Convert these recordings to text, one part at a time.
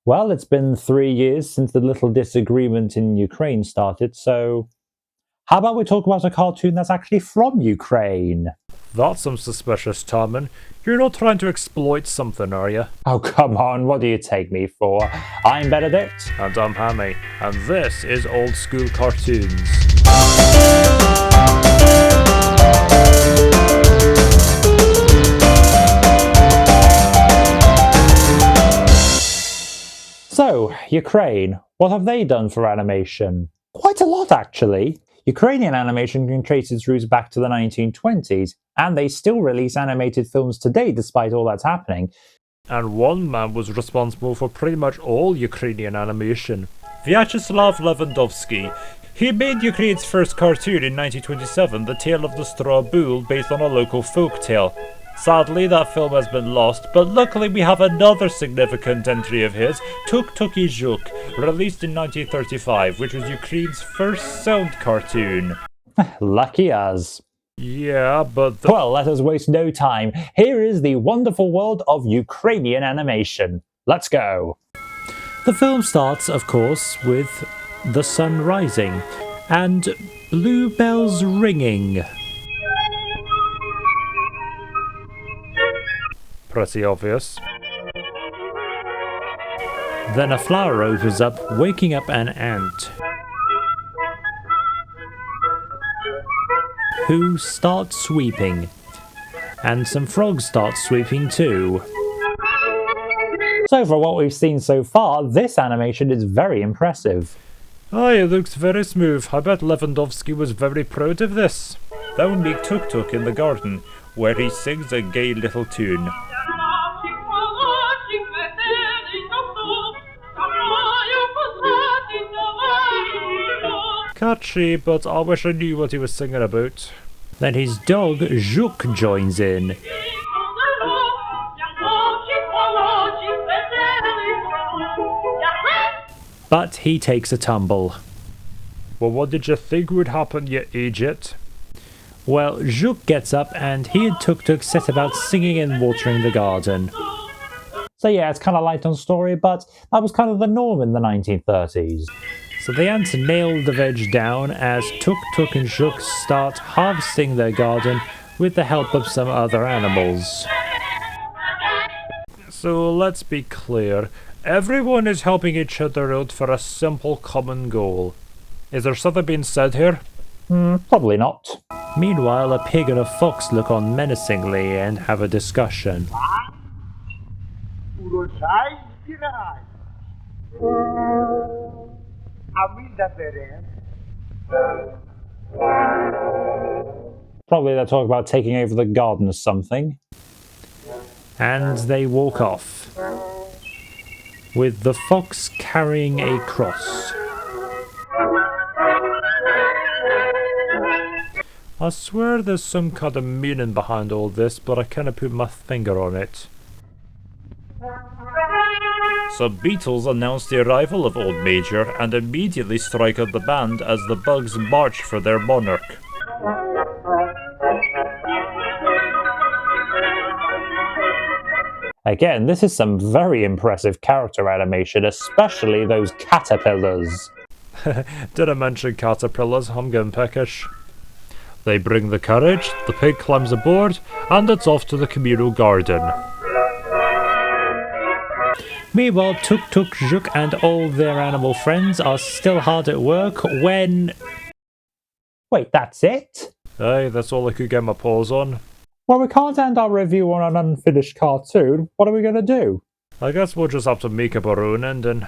Well, it's been 3 years since the little disagreement in Ukraine started, so how about we talk about a cartoon that's actually from Ukraine? That's some suspicious, Tarman. You're not trying to exploit something, are you? Oh, come on, what do you take me for? I'm Benedict. And I'm Hammy, and this is Old School Cartoons. So, Ukraine, what have they done for animation? Quite a lot, actually. Ukrainian animation can trace its roots back to the 1920s, and they still release animated films today despite all that's happening. And one man was responsible for pretty much all Ukrainian animation. Vyacheslav Lewandowski. He made Ukraine's first cartoon in 1927, The Tale of the Straw Bull, based on a local folk tale. Sadly, that film has been lost, but luckily we have another significant entry of his, Tuk-Tuk Zhuk, released in 1935, which was Ukraine's first sound cartoon. Lucky us. Yeah, but Well, let us waste no time. Here is the wonderful world of Ukrainian animation. Let's go. The film starts, of course, with the sun rising and bluebells ringing. Pretty obvious. Then a flower opens up, waking up an ant, who starts sweeping, and some frogs start sweeping too. So for what we've seen so far, this animation is very impressive. Oh, it looks very smooth. I bet Lewandowski was very proud of this. That would be Tuk-Tuk in the garden, where he sings a gay little tune. Catchy, but I wish I knew what he was singing about. Then his dog, Zhuk, joins in. But he takes a tumble. Well, what did you think would happen, you idiot? Well, Zhuk gets up and he and Tuk-Tuk set about singing and watering the garden. So yeah, it's kind of light on story, but that was kind of the norm in the 1930s. So the ants nail the veg down as Tuk-Tuk and Zhuk start harvesting their garden with the help of some other animals. So let's be clear, everyone is helping each other out for a simple common goal. Is there something being said here? Probably not. Meanwhile, a pig and a fox look on menacingly and have a discussion. Probably they're talking about taking over the garden or something. And they walk off, with the fox carrying a cross. I swear there's some kind of meaning behind all this, but I cannot put my finger on it. So Beatles announce the arrival of Old Major and immediately strike up the band as the Bugs march for their monarch. Again, this is some very impressive character animation, especially those caterpillars. Did I mention caterpillars? I'm getting peckish. They bring the carriage, the pig climbs aboard, and it's off to the communal garden. Meanwhile, Tuk-Tuk, Zhuk and all their animal friends are still hard at work when... Wait, that's it? Hey, that's all I could get my paws on. Well, we can't end our review on an unfinished cartoon. What are we going to do? I guess we'll just have to make up our own ending.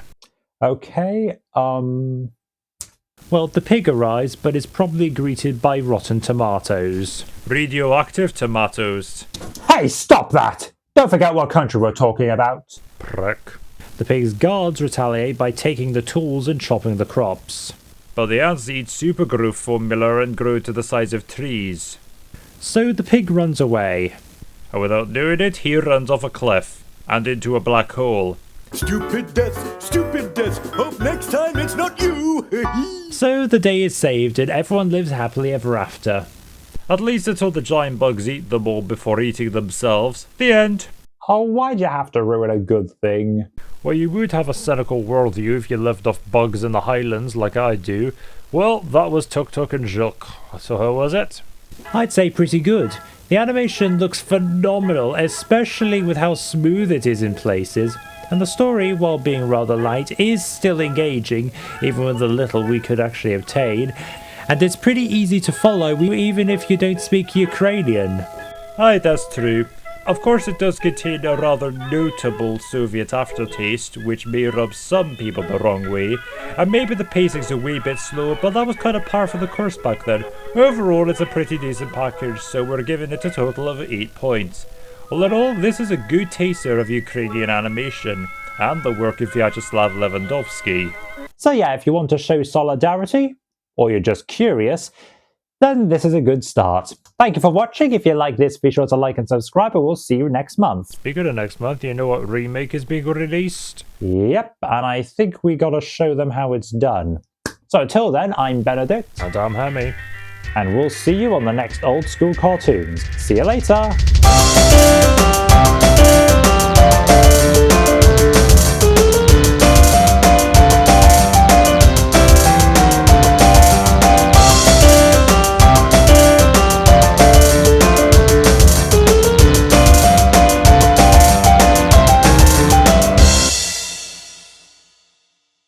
Okay, Well, the pig arrives, but is probably greeted by rotten tomatoes. Radioactive tomatoes. Hey, stop that! Don't forget what country we're talking about. Prick. The pig's guards retaliate by taking the tools and chopping the crops. But the ants eat supergrowth formula and grow to the size of trees. So the pig runs away. And without knowing it, he runs off a cliff and into a black hole. Stupid death, stupid death. Hope next time it's not you. So the day is saved and everyone lives happily ever after. At least until the giant bugs eat them all before eating themselves. The end. Oh, why'd you have to ruin a good thing? Well, you would have a cynical worldview if you lived off bugs in the Highlands like I do. Well, that was Tuk-Tuk and Zhuk. So how was it? I'd say pretty good. The animation looks phenomenal, especially with how smooth it is in places. And the story, while being rather light, is still engaging, even with the little we could actually obtain. And it's pretty easy to follow, even if you don't speak Ukrainian. Aye, that's true. Of course it does contain a rather notable Soviet aftertaste, which may rub some people the wrong way, and maybe the pacing's a wee bit slow, but that was kind of par for the course back then. Overall, it's a pretty decent package, so we're giving it a total of 8 points. All in all, this is a good taster of Ukrainian animation, and the work of Vyacheslav Lewandowski. So yeah, if you want to show solidarity, or you're just curious, then this is a good start. Thank you for watching. If you like this, be sure to like and subscribe, and we'll see you next month. Speaking of next month, do you know what remake is being released? Yep, and I think we gotta show them how it's done. So till then, I'm Benedict. And I'm Hemi. And we'll see you on the next Old School cartoons. See you later!